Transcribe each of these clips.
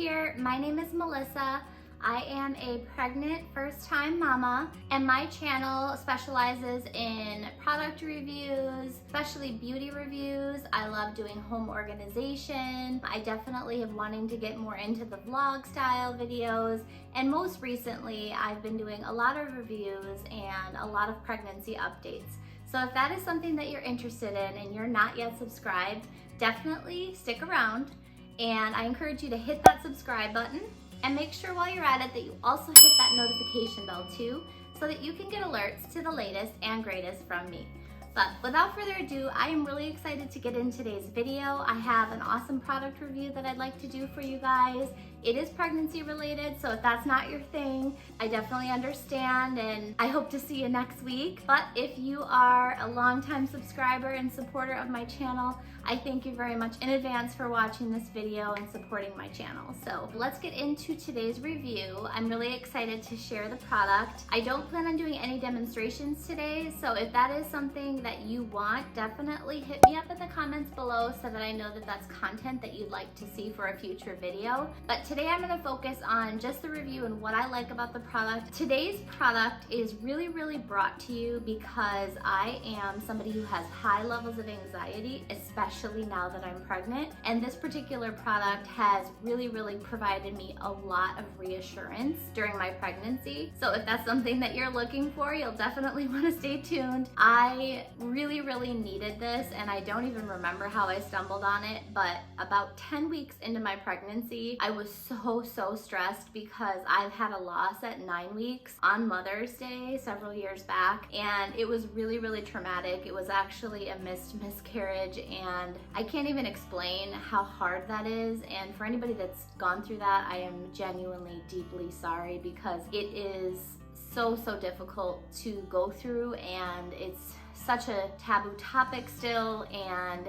here. My name is Melissa. I am a pregnant first-time mama, and my channel specializes in product reviews, especially beauty reviews. I love doing home organization. I definitely am wanting to get more into the vlog style videos, and most recently I've been doing a lot of reviews and a lot of pregnancy updates. So if that is something that you're interested in and you're not yet subscribed, definitely stick around, and I encourage you to hit that subscribe button. And make sure while you're at it that you also hit that notification bell too, so that you can get alerts to the latest and greatest from me. But without further ado, I am really excited to get in today's video. I have an awesome product review that I'd like to do for you guys. It is pregnancy related, so if that's not your thing, I definitely understand, and I hope to see you next week. But if you are a longtime subscriber and supporter of my channel, I thank you very much in advance for watching this video and supporting my channel. So let's get into today's review. I'm really excited to share the product. I don't plan on doing any demonstrations today, so if that is something that you want, definitely hit me up in the comments below so that I know that that's content that you'd like to see for a future video. But today I'm going to focus on just the review and what I like about the product. Today's product is really brought to you because I am somebody who has high levels of anxiety, especially now that I'm pregnant, and this particular product has really provided me a lot of reassurance during my pregnancy. So if that's something that you're looking for, you'll definitely want to stay tuned. I really needed this, and I don't even remember how I stumbled on it, but about 10 weeks into my pregnancy, I was so stressed because I've had a loss at 9 weeks on Mother's Day several years back, and it was really traumatic. It was actually a miscarriage, and I can't even explain how hard that is. And for anybody that's gone through that, I am genuinely deeply sorry, because it is so difficult to go through, and it's such a taboo topic still, and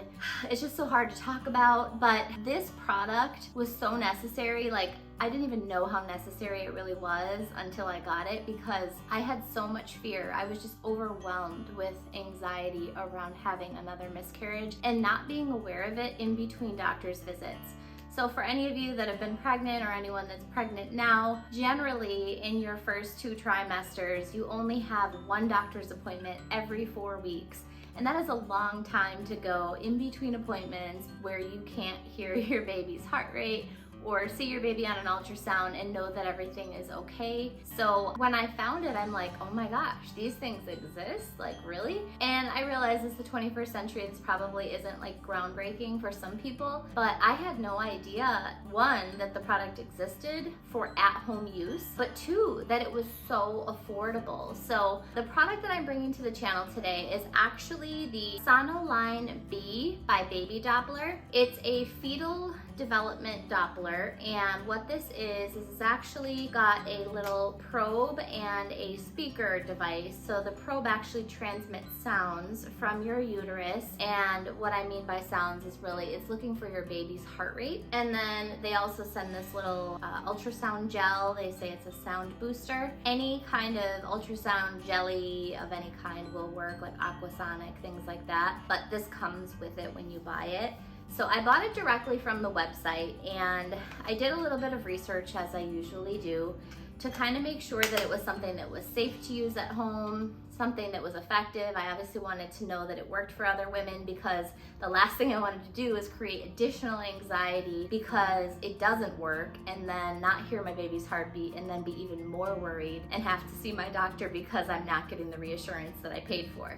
it's just so hard to talk about. But this product was so necessary. Like, I didn't even know how necessary it really was until I got it, because I had so much fear. I was just overwhelmed with anxiety around having another miscarriage and not being aware of it in between doctor's visits. So for any of you that have been pregnant, or anyone that's pregnant now, generally in your first 2 trimesters, you only have 1 doctor's appointment every 4 weeks. And that is a long time to go in between appointments where you can't hear your baby's heart rate or see your baby on an ultrasound and know that everything is okay. So when I found it, I'm like, oh my gosh, these things exist? Like, really? And I realize it's the 21st century. This probably isn't like groundbreaking for some people, but I had no idea, 1, that the product existed for at-home use, but 2, that it was so affordable. So the product that I'm bringing to the channel today is actually the Sonoline-B Baby Doppler. It's a fetal development Doppler, and what this is it's actually got a little probe and a speaker device. So the probe actually transmits sounds from your uterus, and what I mean by sounds is really it's looking for your baby's heart rate. And then they also send this little ultrasound gel. They say it's a sound booster. Any kind of ultrasound jelly of any kind will work, like Aquasonic, things like that, but this comes with it when you buy it. So I bought it directly from the website, and I did a little bit of research, as I usually do, to kind of make sure that it was something that was safe to use at home, something that was effective. I obviously wanted to know that it worked for other women, because the last thing I wanted to do is create additional anxiety because it doesn't work, and then not hear my baby's heartbeat, and then be even more worried and have to see my doctor because I'm not getting the reassurance that I paid for.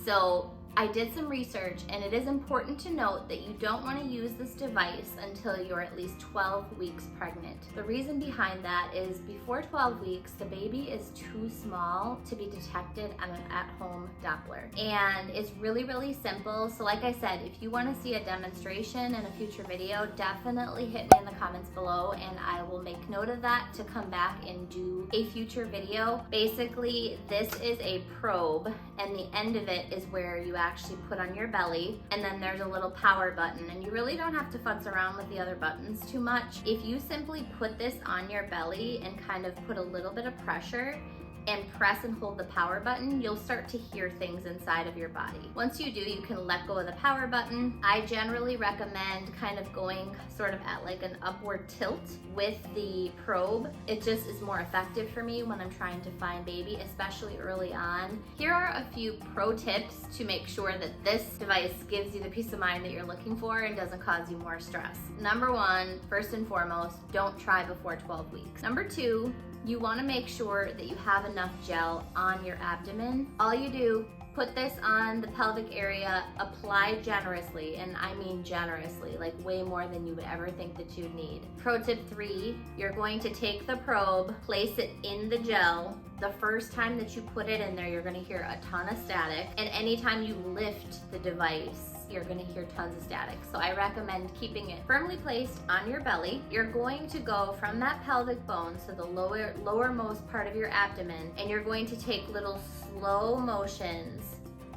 So I did some research, and it is important to note that you don't want to use this device until you're at least 12 weeks pregnant. The reason behind that is before 12 weeks, the baby is too small to be detected on an at-home Doppler. And it's really simple. So like I said, if you want to see a demonstration in a future video, definitely hit me in the comments below, and I will make note of that to come back and do a future video. Basically, this is a probe, and the end of it is where you actually put on your belly, and then there's a little power button, and you really don't have to futz around with the other buttons too much. If you simply put this on your belly and kind of put a little bit of pressure, and press and hold the power button, you'll start to hear things inside of your body. Once you do, you can let go of the power button. I generally recommend kind of going sort of at like an upward tilt with the probe. It just is more effective for me when I'm trying to find baby, especially early on. Here are a few pro tips to make sure that this device gives you the peace of mind that you're looking for and doesn't cause you more stress. Number one, first and foremost, don't try before 12 weeks. Number two, you want to make sure that you have enough gel on your abdomen. All you do, put this on the pelvic area, apply generously, and I mean generously, like way more than you would ever think that you'd need. Pro tip 3, you're going to take the probe, place it in the gel. The first time that you put it in there, you're gonna hear a ton of static, and anytime you lift the device, you're gonna hear tons of static. So I recommend keeping it firmly placed on your belly. You're going to go from that pelvic bone, so the lowermost part of your abdomen, and you're going to take little slow motions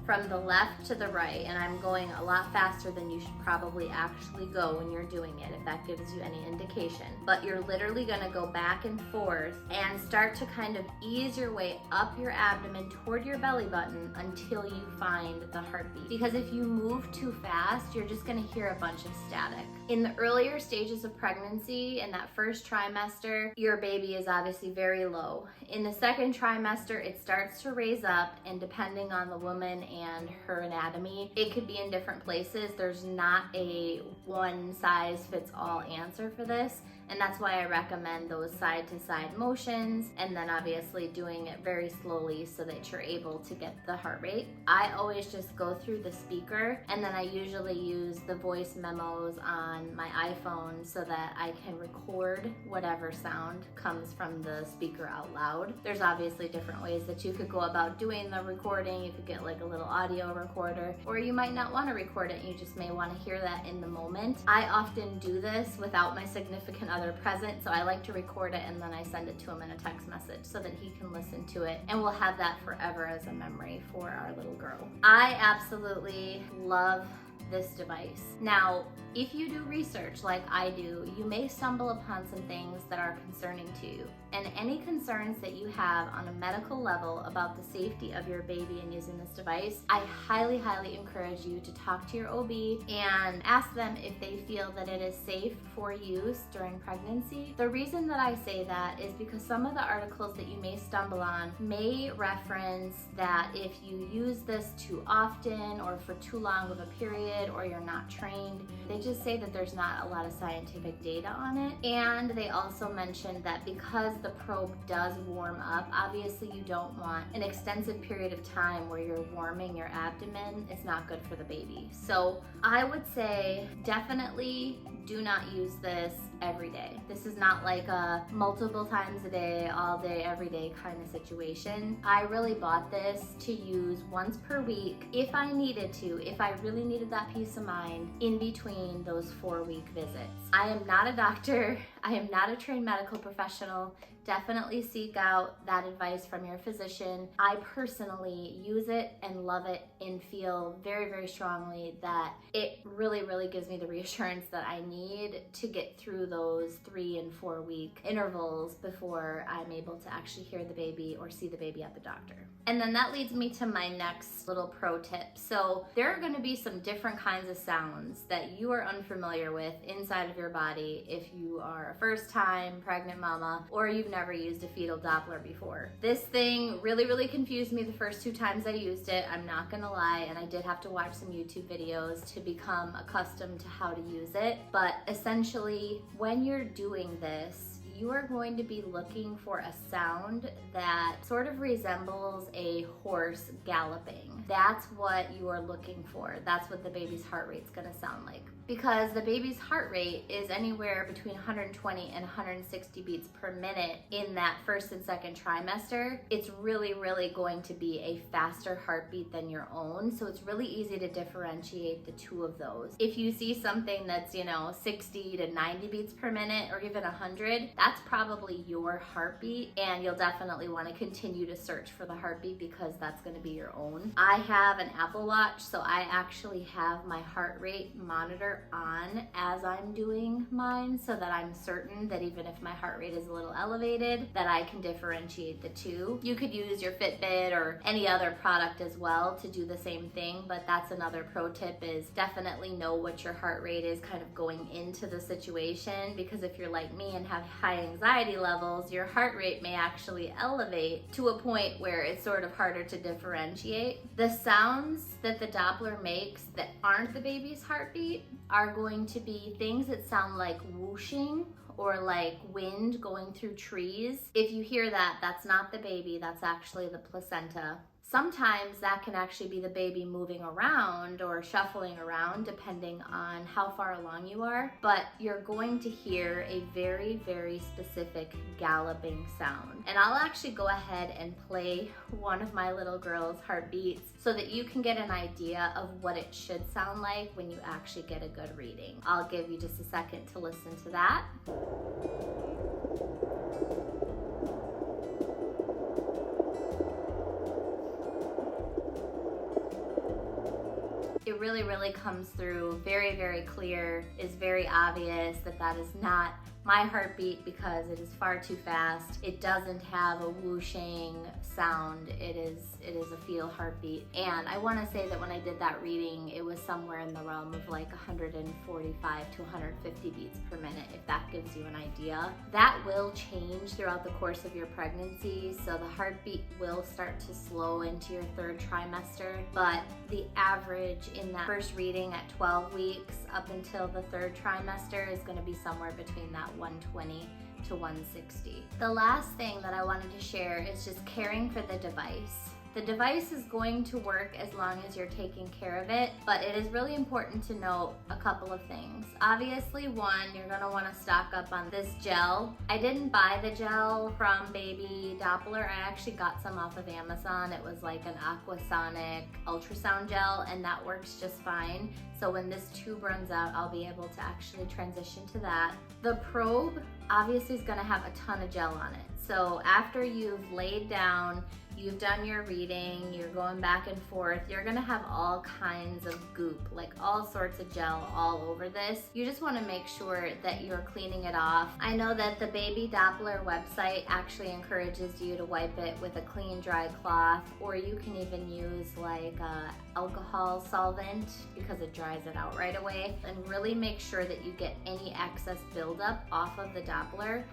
from the left to the right, and I'm going a lot faster than you should probably actually go when you're doing it, if that gives you any indication. But you're literally gonna go back and forth and start to kind of ease your way up your abdomen toward your belly button until you find the heartbeat. Because if you move too fast, you're just gonna hear a bunch of static. In the earlier stages of pregnancy, in that first trimester, your baby is obviously very low. In the second trimester, it starts to raise up, and depending on the woman and her anatomy, it could be in different places. There's not a one size fits all answer for this. And that's why I recommend those side to side motions, and then obviously doing it very slowly so that you're able to get the heart rate. I always just go through the speaker, and then I usually use the voice memos on my iPhone so that I can record whatever sound comes from the speaker out loud. There's obviously different ways that you could go about doing the recording. You could get like a little audio recorder, or you might not want to record it. You just may want to hear that in the moment. I often do this without my significant other present, so I like to record it and then I send it to him in a text message so that he can listen to it, and we'll have that forever as a memory for our little girl. I absolutely love this device. Now, if you do research like I do, you may stumble upon some things that are concerning to you. And any concerns that you have on a medical level about the safety of your baby in using this device, I highly, highly encourage you to talk to your OB and ask them if they feel that it is safe for use during pregnancy. The reason that I say that is because some of the articles that you may stumble on may reference that if you use this too often or for too long of a period, or you're not trained, they just say that there's not a lot of scientific data on it. And they also mentioned that because the probe does warm up, obviously you don't want an extensive period of time where you're warming your abdomen. It's not good for the baby. So I would say definitely do not use this every day. This is not like a multiple times a day, all day, every day kind of situation. I really bought this to use once per week if I needed to, if I really needed that peace of mind in between those 4-week visits. I am not a doctor. I am not a trained medical professional. Definitely seek out that advice from your physician. I personally use it and love it and feel very, very strongly that it really, really gives me the reassurance that I need to get through those 3 and 4 week intervals before I'm able to actually hear the baby or see the baby at the doctor. And then that leads me to my next little pro tip. So there are going to be some different kinds of sounds that you are unfamiliar with inside of your body if you are a first time pregnant mama or you've never used a fetal Doppler before. This thing really, really confused me the first 2 times I used it. I'm not gonna lie, and I did have to watch some YouTube videos to become accustomed to how to use it. But essentially, when you're doing this, you are going to be looking for a sound that sort of resembles a horse galloping. That's what you are looking for. That's what the baby's heart rate's gonna sound like. Because the baby's heart rate is anywhere between 120 and 160 beats per minute in that first and second trimester. It's really, really going to be a faster heartbeat than your own. So it's really easy to differentiate the two of those. If you see something that's, 60 to 90 beats per minute or even 100, that's probably your heartbeat, and you'll definitely want to continue to search for the heartbeat because that's going to be your own. I have an Apple Watch, so I actually have my heart rate monitor Doppler on as I'm doing mine so that I'm certain that even if my heart rate is a little elevated, that I can differentiate the two. You could use your Fitbit or any other product as well to do the same thing, but that's another pro tip, is definitely know what your heart rate is kind of going into the situation, because if you're like me and have high anxiety levels, your heart rate may actually elevate to a point where it's sort of harder to differentiate. The sounds that the Doppler makes that aren't the baby's heartbeat are going to be things that sound like whooshing or like wind going through trees. If you hear that, that's not the baby, that's actually the placenta. Sometimes that can actually be the baby moving around or shuffling around depending on how far along you are, but you're going to hear a very, very specific galloping sound. And I'll actually go ahead and play one of my little girl's heartbeats so that you can get an idea of what it should sound like when you actually get a good reading. I'll give you just a second to listen to that. It really, really comes through very, very clear. It's very obvious that that is not my heartbeat because it is far too fast. It doesn't have a whooshing sound. It is a feel heartbeat. And I want to say that when I did that reading, it was somewhere in the realm of like 145 to 150 beats per minute, if that gives you an idea. That will change throughout the course of your pregnancy, so the heartbeat will start to slow into your third trimester, but the average in that first reading at 12 weeks up until the third trimester is going to be somewhere between that 120 to 160. The last thing that I wanted to share is just caring for the device. The device is going to work as long as you're taking care of it, but it is really important to note a couple of things. Obviously, one, you're gonna wanna stock up on this gel. I didn't buy the gel from Baby Doppler. I actually got some off of Amazon. It was like an aquasonic ultrasound gel, and that works just fine. So when this tube runs out, I'll be able to actually transition to that. The probe obviously is gonna have a ton of gel on it. So after you've laid down, you've done your reading, you're going back and forth, you're gonna have all kinds of goop, like all sorts of gel all over this. You just wanna make sure that you're cleaning it off. I know that the Baby Doppler website actually encourages you to wipe it with a clean, dry cloth, or you can even use like alcohol solvent because it dries it out right away. And really make sure that you get any excess buildup off of the Doppler.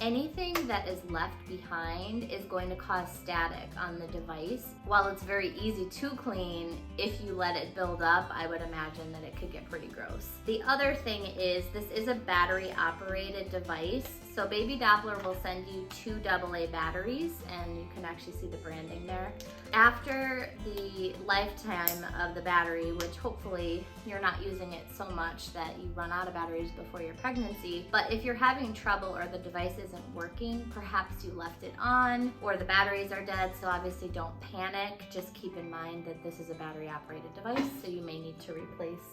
Anything that is left behind is going to cause static on the device. While it's very easy to clean, if you let it build up, I would imagine that it could get pretty gross. The other thing is, this is a battery operated device. So Baby Doppler will send you 2 AA batteries, and you can actually see the branding there. After the lifetime of the battery, which hopefully you're not using it so much that you run out of batteries before your pregnancy, but if you're having trouble or the device isn't working, perhaps you left it on or the batteries are dead, so obviously don't panic. Just keep in mind that this is a battery operated device, so you may need to replace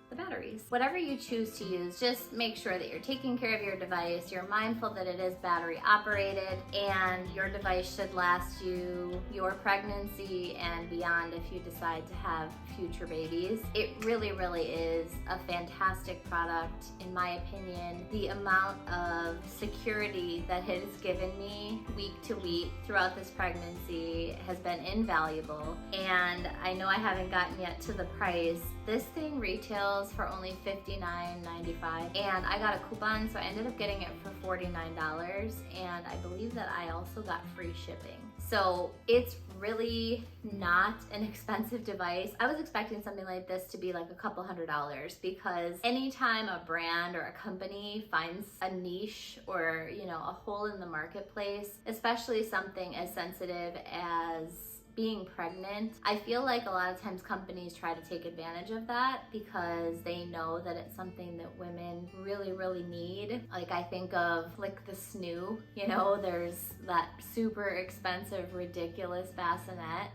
the batteries. Whatever you choose to use, just make sure that you're taking care of your device, you're mindful that it is battery operated, and your device should last you your pregnancy and beyond if you decide to have future babies. It really, really is a fantastic product, in my opinion. The amount of security that it has given me week to week throughout this pregnancy has been invaluable, and I know I haven't gotten yet to the price. This thing retails for only $59.95, and I got a coupon, so I ended up getting it for $49, and I believe that I also got free shipping. So it's really not an expensive device. I was expecting something like this to be like a couple $100s, because anytime a brand or a company finds a niche or, you know, a hole in the marketplace, especially something as sensitive as being pregnant, I feel like a lot of times companies try to take advantage of that because they know that it's something that women really, really need. Like, I think of like the snoo, you know, there's that super expensive, ridiculous bassinet.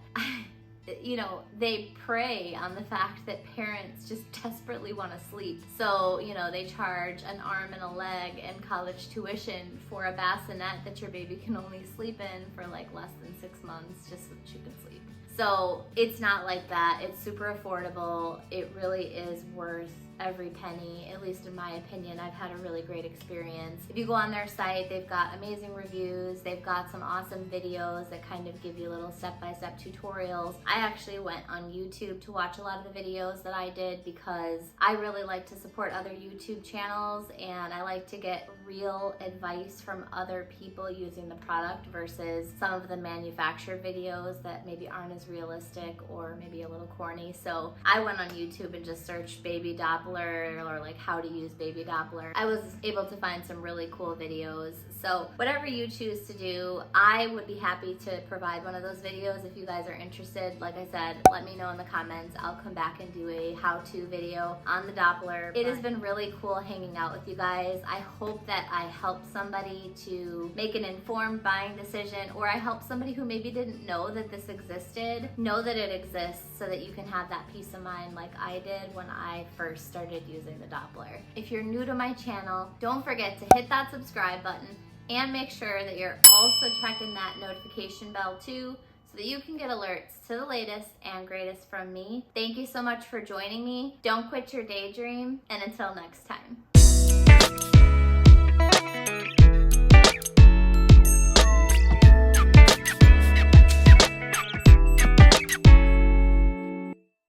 You know, they prey on the fact that parents just desperately want to sleep. So, you know, they charge an arm and a leg and college tuition for a bassinet that your baby can only sleep in for like less than 6 months just so that you can sleep. So it's not like that. It's super affordable. It really is worth every penny, at least in my opinion. I've had a really great experience. If you go on their site, they've got amazing reviews. They've got some awesome videos that kind of give you little step-by-step tutorials. I actually went on YouTube to watch a lot of the videos that I did because I really like to support other YouTube channels, and I like to get real advice from other people using the product versus some of the manufactured videos that maybe aren't as realistic or maybe a little corny. So I went on YouTube and just searched Baby Doppler or like how to use Baby Doppler. I was able to find some really cool videos. So whatever you choose to do, I would be happy to provide one of those videos if you guys are interested. Like I said, let me know in the comments. I'll come back and do a how-to video on the Doppler. It has been really cool hanging out with you guys. I hope that I helped somebody to make an informed buying decision, or I helped somebody who maybe didn't know that this existed, know that it exists so that you can have that peace of mind like I did when I first started using the Doppler. If you're new to my channel, don't forget to hit that subscribe button and make sure that you're also checking that notification bell too, so that you can get alerts to the latest and greatest from me. Thank you so much for joining me. Don't quit your daydream, and until next time.